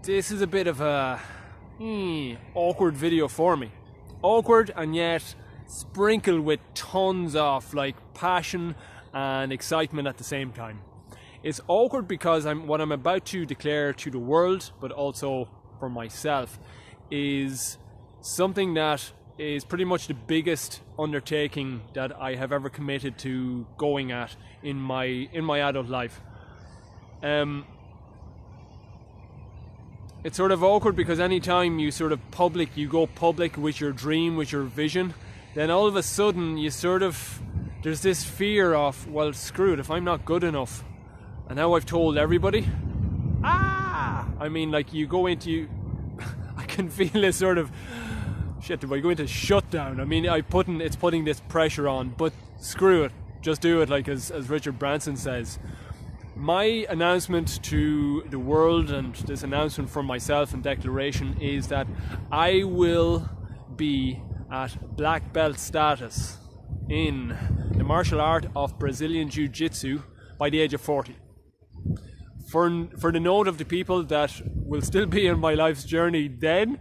this is a bit of a awkward video for me. Awkward and yet sprinkled with tons of like passion and excitement at the same time. It's awkward because what I'm about to declare to the world, but also for myself, is something that is pretty much the biggest undertaking that I have ever committed to going at in my adult life. It's sort of awkward because anytime you go public with your dream, with your vision, then all of a sudden there's this fear of, well, screw it, if I'm not good enough, and now I've told everybody, I mean, like you go into, I can feel this sort of, shit, do I go into shutdown? I mean, it's putting this pressure on, but screw it, just do it, like as Richard Branson says. My announcement to the world, and this announcement from myself and declaration, is that I will be at black belt status in the martial art of Brazilian Jiu-Jitsu by the age of 40. For the note of the people that will still be in my life's journey then,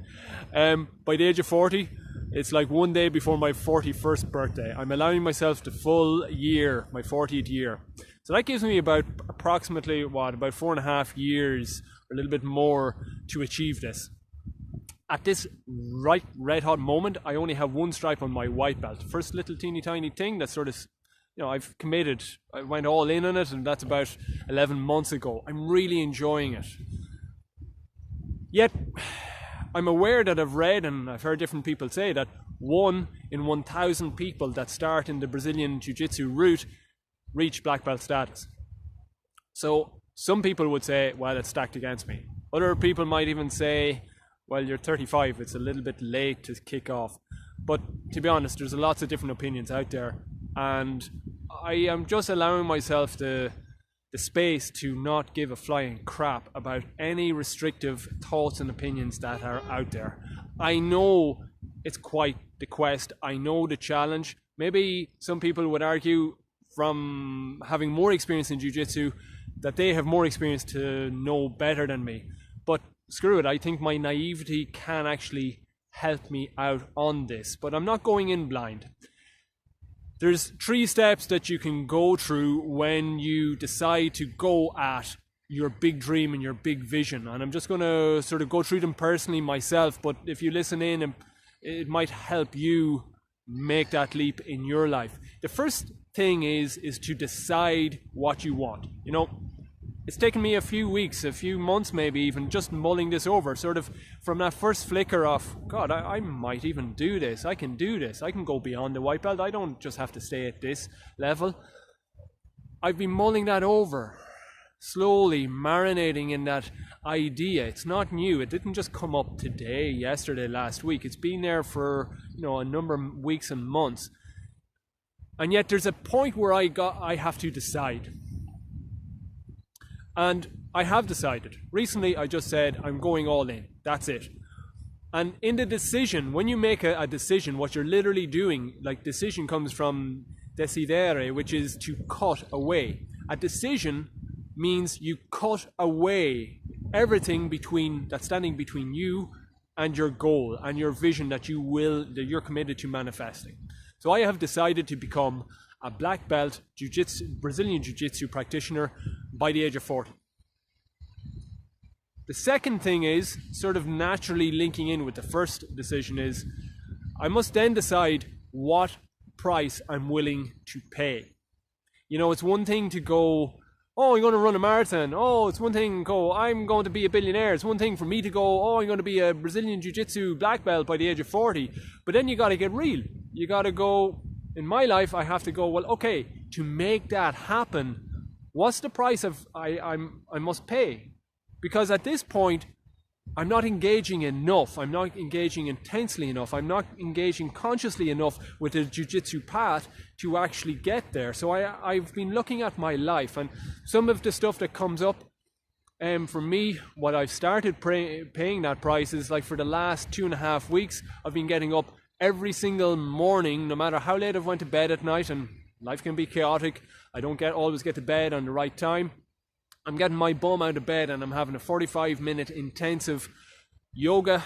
by the age of 40, it's like one day before my 41st birthday. I'm allowing myself the full year, my 40th year. So that gives me approximately about 4.5 years, or a little bit more, to achieve this. At this red hot moment, I only have one stripe on my white belt. First little teeny tiny thing that's sort of, I've committed. I went all in on it, and that's about 11 months ago. I'm really enjoying it. Yet, I'm aware that I've read and I've heard different people say that 1 in 1,000 people that start in the Brazilian Jiu-Jitsu route reach black belt status. So some people would say, well, it's stacked against me. Other people might even say, well, you're 35, it's a little bit late to kick off. But to be honest, there's lots of different opinions out there, and I am just allowing myself the space to not give a flying crap about any restrictive thoughts and opinions that are out there. I know it's quite the quest, I know the challenge. Maybe some people would argue, from having more experience in Jiu-Jitsu, that they have more experience to know better than me. But screw it, I think my naivety can actually help me out on this. But I'm not going in blind. There's 3 steps that you can go through when you decide to go at your big dream and your big vision. And I'm just going to sort of go through them personally myself, but if you listen in, it might help you make that leap in your life. The first thing is to decide what you want. It's taken me a few weeks, a few months maybe even, just mulling this over, sort of from that first flicker of, God, I might even do this, I can do this, I can go beyond the white belt, I don't just have to stay at this level. I've been mulling that over, slowly marinating in that idea. It's not new, it didn't just come up today, yesterday, last week. It's been there for a number of weeks and months. And yet there's a point where I have to decide. And I have decided. Recently I just said, I'm going all in. That's it. And in the decision, when you make a decision, what you're literally doing, like decision comes from decidere, which is to cut away. A decision means you cut away everything that's standing between you and your goal and your vision that you're committed to manifesting. So I have decided to become a black belt Brazilian Jiu-Jitsu practitioner by the age of 40. The second thing is, sort of naturally linking in with the first decision, is I must then decide what price I'm willing to pay. It's one thing to go, oh, I'm going to run a marathon. Oh, it's one thing to go, I'm going to be a billionaire. It's one thing for me to go, oh, I'm going to be a Brazilian Jiu-Jitsu black belt by the age of 40. But then you got to get real. You got to go, in my life, I have to go, well, okay, to make that happen, what's the price I must pay? Because at this point, I'm not engaging enough. I'm not engaging intensely enough. I'm not engaging consciously enough with the jiu-jitsu path to actually get there. So I've been looking at my life, and some of the stuff that comes up, for me, what I've started paying that price is, like, for the last 2.5 weeks, I've been getting up every single morning, no matter how late I've went to bed at night, and life can be chaotic. I don't always get to bed on the right time. I'm getting my bum out of bed and I'm having a 45-minute intensive yoga,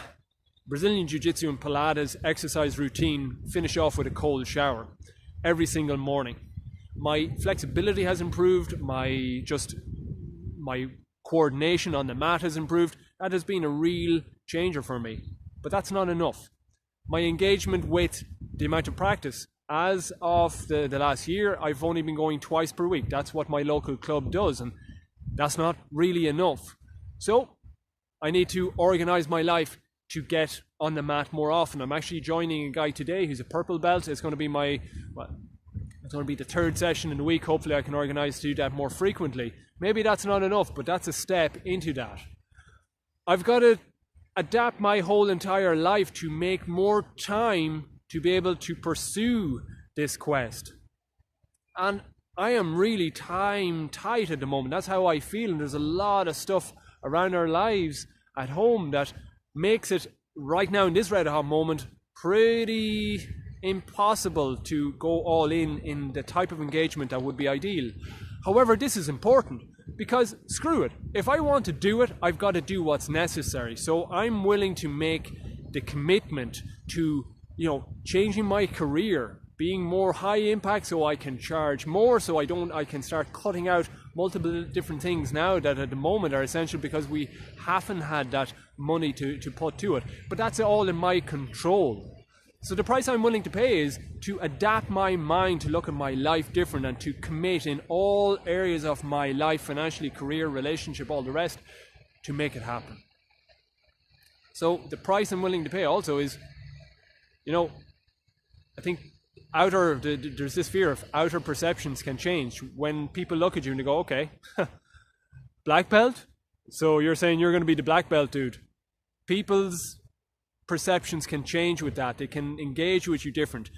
Brazilian Jiu-Jitsu and Pilates exercise routine, finish off with a cold shower every single morning. My flexibility has improved, my coordination on the mat has improved. That has been a real changer for me. But that's not enough. My engagement with the amount of practice, as of the last year, I've only been going twice per week. That's what my local club does, and that's not really enough. So I need to organize my life to get on the mat more often. I'm actually joining a guy today who's a purple belt. It's going to be it's going to be the third session in the week. Hopefully I can organize to do that more frequently. Maybe that's not enough, but that's a step into that. I've got to adapt my whole entire life to make more time to be able to pursue this quest. And I am really time tight at the moment. That's how I feel. And there's a lot of stuff around our lives at home that makes it right now in this red hot moment pretty impossible to go all in the type of engagement that would be ideal. However, this is important because screw it. If I want to do it, I've got to do what's necessary. So I'm willing to make the commitment to, changing my career, being more high impact so I can charge more, so I can start cutting out multiple different things now that at the moment are essential because we haven't had that money to put to it. But that's all in my control. So the price I'm willing to pay is to adapt my mind to look at my life different and to commit in all areas of my life, financially, career, relationship, all the rest, to make it happen. So the price I'm willing to pay also is, I think there's this fear of outer perceptions can change. When people look at you and they go, okay, black belt? So you're saying you're going to be the black belt dude. People's perceptions can change with that. They can engage with you different.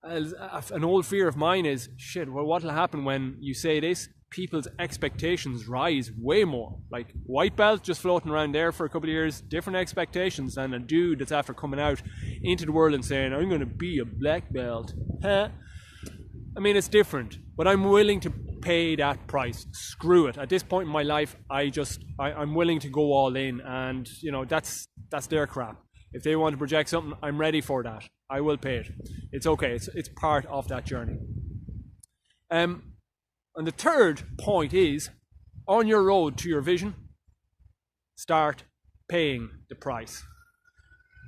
An old fear of mine is, what will happen when you say this? People's expectations rise way more. Like white belt just floating around there for a couple of years, different expectations than a dude that's after coming out into the world and saying, I'm going to be a black belt. I mean, it's different, but I'm willing to pay that price. Screw it. At this point in my life, I'm willing to go all in, and that's their crap. If they want to project something, I'm ready for that. I will pay it. It's okay. It's part of that journey. And the third point is, on your road to your vision, start paying the price.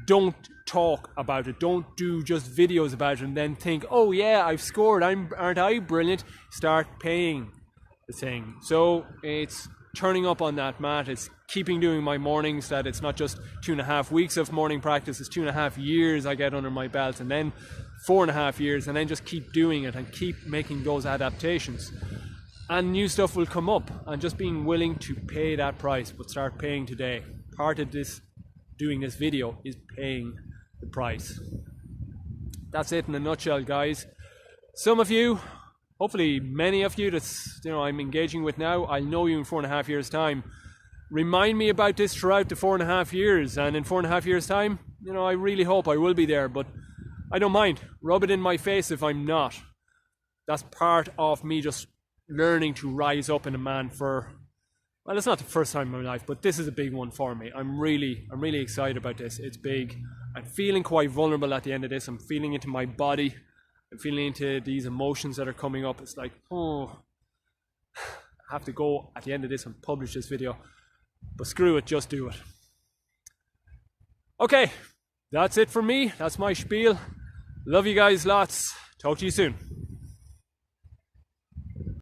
Don't talk about it. Don't do just videos about it and then think, oh yeah, I've scored. Aren't I brilliant? Start paying the thing. So it's turning up on that mat. It's keeping doing my mornings, that it's not just 2.5 weeks of morning practice. It's 2.5 years I get under my belt, and then 4.5 years, and then just keep doing it and keep making those adaptations. And new stuff will come up, and just being willing to pay that price, but start paying today. Part of this, doing this video, is paying the price. That's it in a nutshell, guys. Some of you, hopefully many of you that's I'm engaging with now, I'll know you in 4.5 years' time. Remind me about this throughout the 4.5 years, and in 4.5 years' time, I really hope I will be there, but I don't mind. Rub it in my face if I'm not. That's part of me just learning to rise up in a man for, well, it's not the first time in my life, but this is a big one for me. I'm really excited about this. It's big. I'm feeling quite vulnerable at the end of this. I'm feeling into my body. I'm feeling into these emotions that are coming up. It's like, I have to go at the end of this and publish this video. But screw it, just do it. Okay, that's it for me. That's my spiel. Love you guys lots. Talk to you soon.